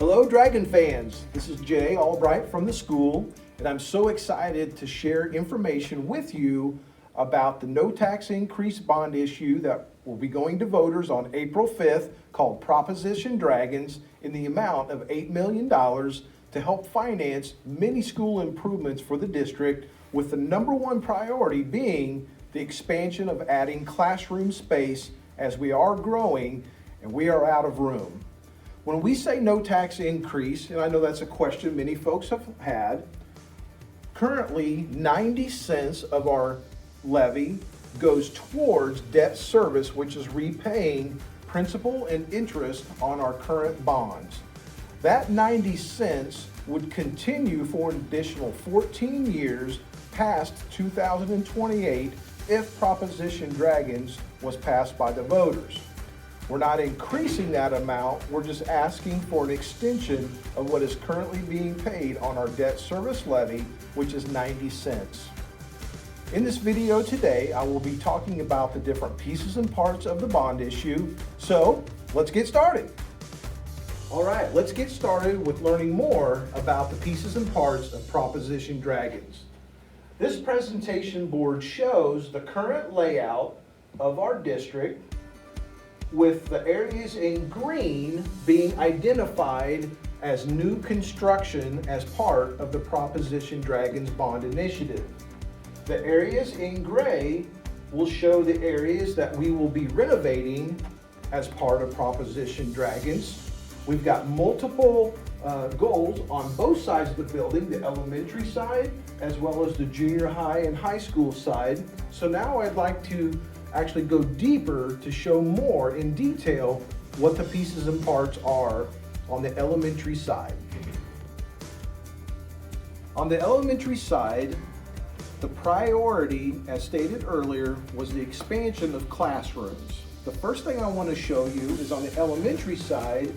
Hello Dragon fans, this is Jay Albright from the school, and I'm so excited to share information with you about the no tax increase bond issue that will be going to voters on April 5th called Proposition Dragons in the amount of $8 million to help finance many school improvements for the district, with the number one priority being the expansion of adding classroom space as we are growing and we are out of room. When we say no tax increase, and I know that's a question many folks have had, currently 90 cents of our levy goes towards debt service, which is repaying principal and interest on our current bonds. That 90 cents would continue for an additional 14 years past 2028 if Proposition Dragons was passed by the voters. We're not increasing that amount, we're just asking for an extension of what is currently being paid on our debt service levy, which is 90 cents. In this video today, I will be talking about the different pieces and parts of the bond issue, so let's get started. All right, let's get started with learning more about the pieces and parts of Proposition Dragons. This presentation board shows the current layout of our district, with the areas in green being identified as new construction as part of the Proposition Dragons Bond Initiative. The areas in gray will show the areas that we will be renovating as part of Proposition Dragons. We've got multiple goals on both sides of the building, the elementary side as well as the junior high and high school side. So now I'd like to actually go deeper to show more in detail what the pieces and parts are on the elementary side. On the elementary side, the priority, as stated earlier, was the expansion of classrooms. The first thing I want to show you is on the elementary side,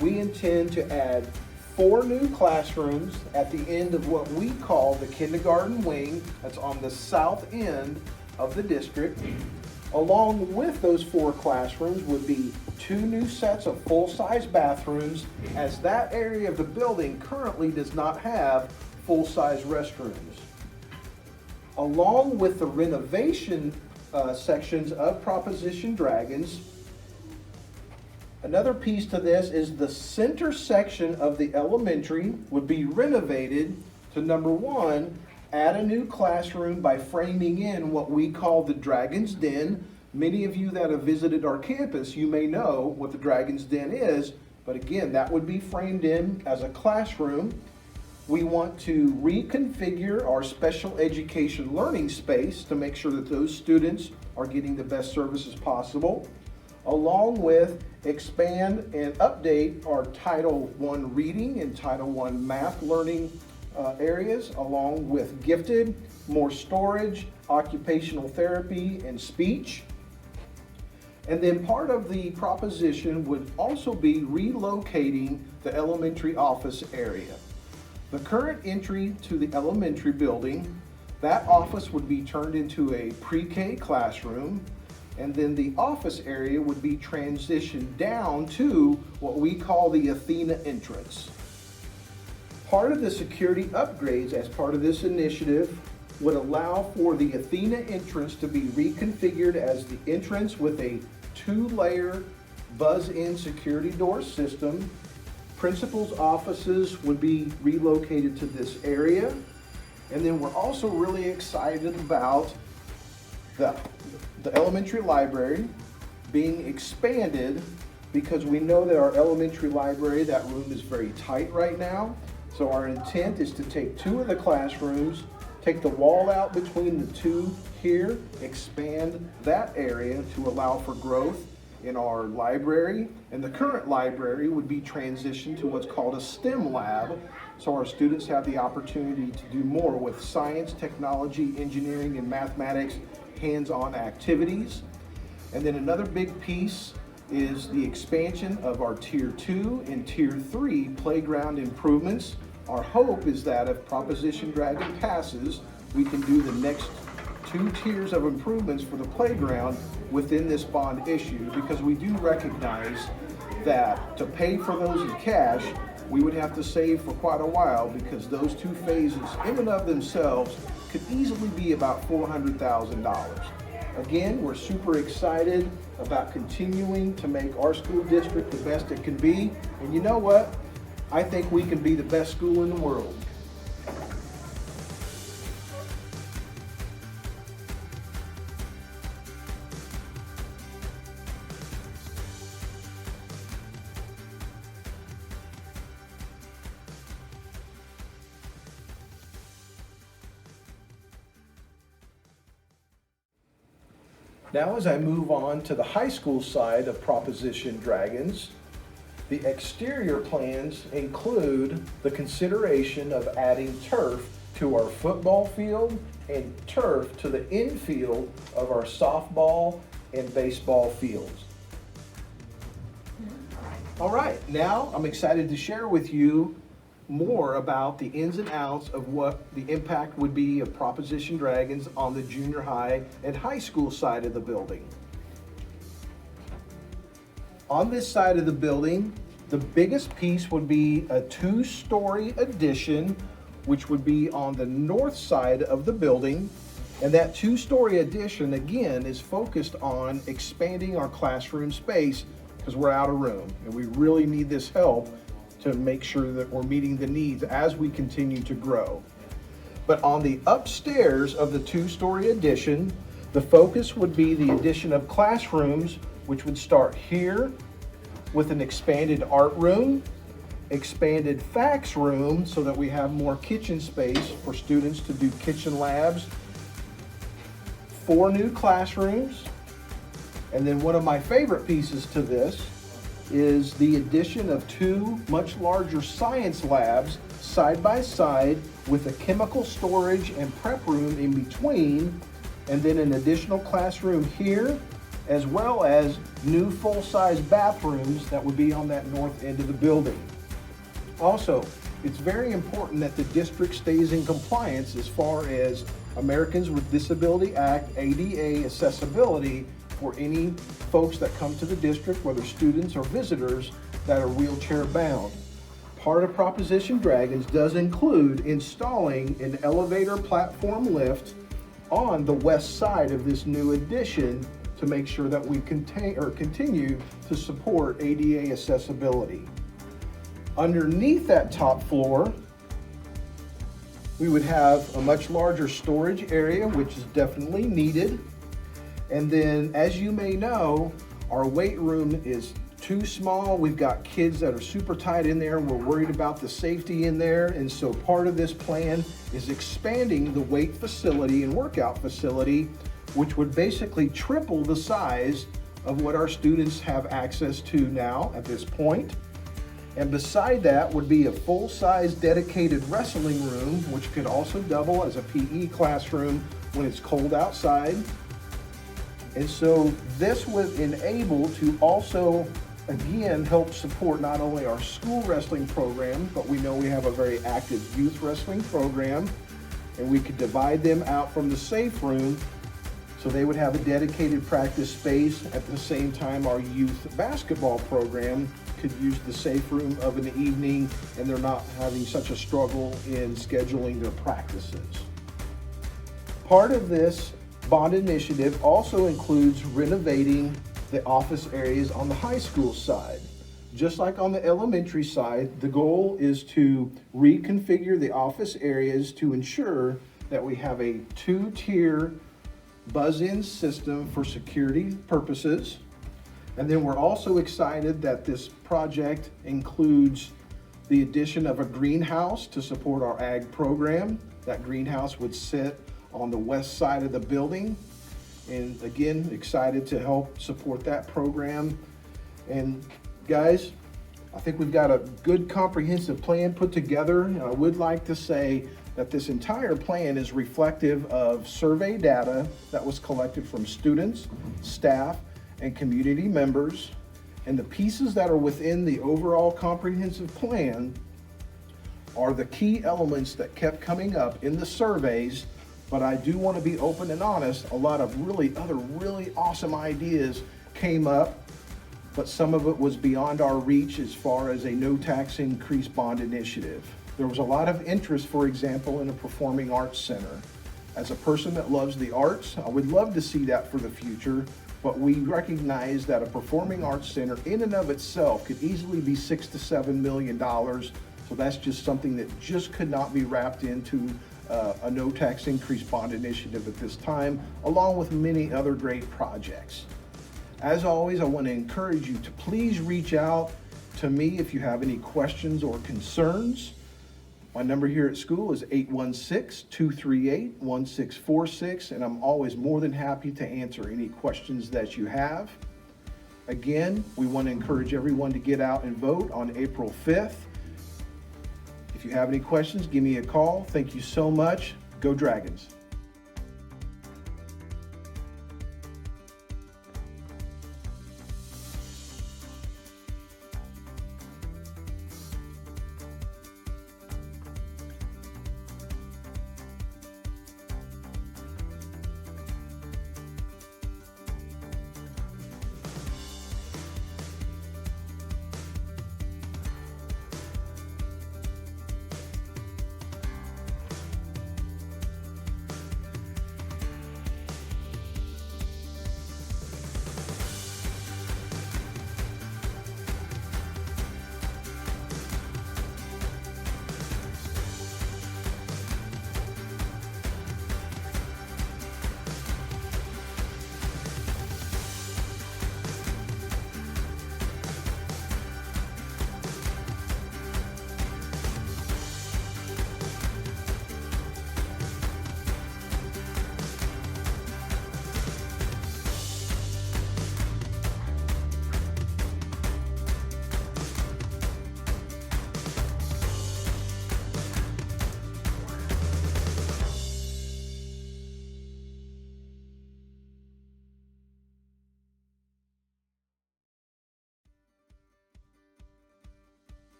we intend to add 4 new classrooms at the end of what we call the kindergarten wing. That's on the south end of the district. Along with those 4 classrooms would be 2 new sets of full-size bathrooms, as that area of the building currently does not have full-size restrooms. Along with the renovation sections of Proposition Dragons, another piece to this is the center section of the elementary would be renovated to, number 1, add a new classroom by framing in what we call the Dragon's Den. Many of you that have visited our campus, you may know what the Dragon's Den is, but again, that would be framed in as a classroom. We want to reconfigure our special education learning space to make sure that those students are getting the best services possible, along with expand and update our Title I reading and Title I math learning areas, along with gifted, more storage, occupational therapy, and speech. And then part of the proposition would also be relocating the elementary office area. The current entry to the elementary building, that office would be turned into a pre-K classroom, and then the office area would be transitioned down to what we call the Athena entrance. Part of the security upgrades as part of this initiative would allow for the Athena entrance to be reconfigured as the entrance with a 2-layer buzz-in security door system. Principal's offices would be relocated to this area. And then we're also really excited about the elementary library being expanded, because we know that our elementary library, that room is very tight right now. So our intent is to take 2 of the classrooms, take the wall out between the 2 here, expand that area to allow for growth in our library. And the current library would be transitioned to what's called a STEM lab, so our students have the opportunity to do more with science, technology, engineering, and mathematics hands-on activities. And then another big piece is the expansion of our Tier 2 and Tier 3 playground improvements. Our hope is that if Proposition Dragon passes, we can do the next 2 tiers of improvements for the playground within this bond issue, because we do recognize that to pay for those in cash, we would have to save for quite a while because those two phases in and of themselves could easily be about $400,000. Again, we're super excited about continuing to make our school district the best it can be. And you know what? I think we can be the best school in the world. Now, as I move on to the high school side of Proposition Dragons, the exterior plans include the consideration of adding turf to our football field and turf to the infield of our softball and baseball fields. All right, now I'm excited to share with you more about the ins and outs of what the impact would be of Proposition Dragons on the junior high and high school side of the building. On this side of the building, the biggest piece would be a two-story addition, which would be on the north side of the building. And that two-story addition, again, is focused on expanding our classroom space because we're out of room and we really need this help to make sure that we're meeting the needs as we continue to grow. But on the upstairs of the two-story addition, the focus would be the addition of classrooms, which would start here with an expanded art room, expanded fax room so that we have more kitchen space for students to do kitchen labs, 4 new classrooms, and then one of my favorite pieces to this is the addition of 2 much larger science labs side by side with a chemical storage and prep room in between, and then an additional classroom here, as well as new full-size bathrooms that would be on that north end of the building. Also, it's very important that the district stays in compliance as far as Americans with Disability Act ADA accessibility for any folks that come to the district, whether students or visitors that are wheelchair bound. Part of Proposition Dragons does include installing an elevator platform lift on the west side of this new addition to make sure that we continue to support ADA accessibility. Underneath that top floor, we would have a much larger storage area, which is definitely needed. And then, as you may know, our weight room is too small. We've got kids that are super tight in there. We're worried about the safety in there. And so part of this plan is expanding the weight facility and workout facility, which would basically triple the size of what our students have access to now at this point. And beside that would be a full-size dedicated wrestling room, which could also double as a PE classroom when it's cold outside. And so this would enable to also, again, help support not only our school wrestling program, but we know we have a very active youth wrestling program, and we could divide them out from the safe room so they would have a dedicated practice space. At the same time, our youth basketball program could use the safe room of an evening, and they're not having such a struggle in scheduling their practices. Part of this bond initiative also includes renovating the office areas on the high school side. Just like on the elementary side, the goal is to reconfigure the office areas to ensure that we have a 2-tier buzz-in system for security purposes. And then we're also excited that this project includes the addition of a greenhouse to support our ag program. That greenhouse would sit on the west side of the building. And again, excited to help support that program. And guys, I think we've got a good comprehensive plan put together. And I would like to say that this entire plan is reflective of survey data that was collected from students, staff, and community members. And the pieces that are within the overall comprehensive plan are the key elements that kept coming up in the surveys. But I do want to be open and honest, a lot of really awesome ideas came up but some of it was beyond our reach as far as a no tax increase bond initiative. There was a lot of interest, for example, in a performing arts center. As a person that loves the arts, I would love to see that for the future, but we recognize that a performing arts center in and of itself could easily be $6 to $7 million. So that's just something that just could not be wrapped into a no tax increase bond initiative at this time, along with many other great projects. As always, I want to encourage you to please reach out to me if you have any questions or concerns. My number here at school is 816-238-1646, and I'm always more than happy to answer any questions that you have. Again, we want to encourage everyone to get out and vote on April 5th. If you have any questions, give me a call. Thank you so much. Go Dragons.